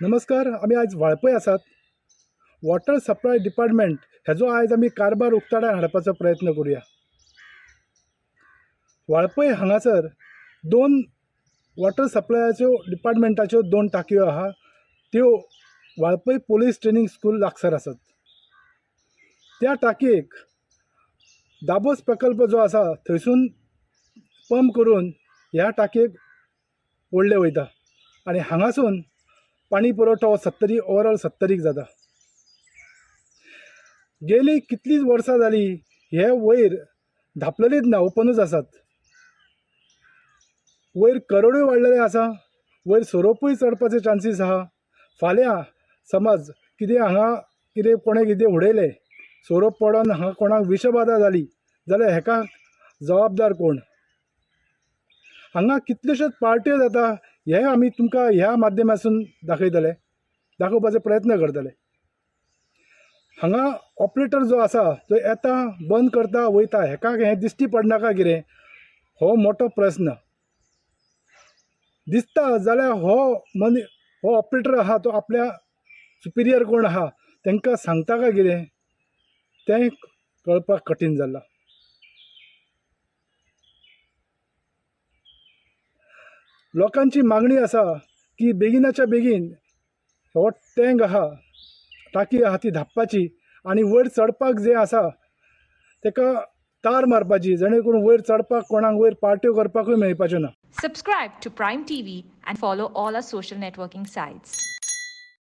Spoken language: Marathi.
नमस्कार. आम्ही आज वाळपय आसात. वॉटर सप्लाय डिपार्टमेंट हेजो आज आमी कारभार उक्ताडार हाडपाचो प्रयत्न करूया. वाळपय हांगासर दोन वॉटर सप्लायाच्यो डिपार्टमेंटाच्यो दोन टाकयो आहा. त्यो वाळपय पोलीस ट्रेनिंग स्कूल लागसार आसात. त्या टाकयेक दाबोस प्रकल्प जो आसा थंयसून पंप करून ह्या टाकयेक ओडले वयता आनी हांगासून पाणी पुरवठो ओवरऑल 70 जाता. गेली कितलीच वर्सां जाली हे वयर धापलेलीच ना, ओपनूच आसात. वयर करोडूय वाडलेले आसा, वयर सोरोपूय चडपाचे चान्सीस आहा. फाल्यां समज कितें कोणें कितें उडयलें, सोरोप पडोन हांगा कोणाक विशबाधा जाली जाल्यार हेका जबाबदार कोण? हांगा कितल्योश्योच पार्ट्यो जाता हे आमी तुमकां ह्या माध्यमासून दाखोवपाचो प्रयत्न करतले. हांगा ऑपरेटर जो आसा तो येता, बंद करता, वयता. हेका हें दिश्टी पडनाका कितें? हो मोठो प्रस्न. दिसता जाल्यार हो ऑपरेटर आहा तो आपल्या सुपिरियर कोण आहा तांकां सांगता काय कितें तें कळपाक कठीण जालां. लोकांची मागणी आसा की बेगिनाच्या बेगीन हो टँक आहा, टाकी आहा ती धापपाची आनी वयर चडपाक जें आसा तेका तार मारपाची, जेणे करून वयर चडपाक कोणाक वयर पार्ट्यो करपाकूय मेळपाच्यो ना. Subscribe to Prime TV and follow all our social networking sites.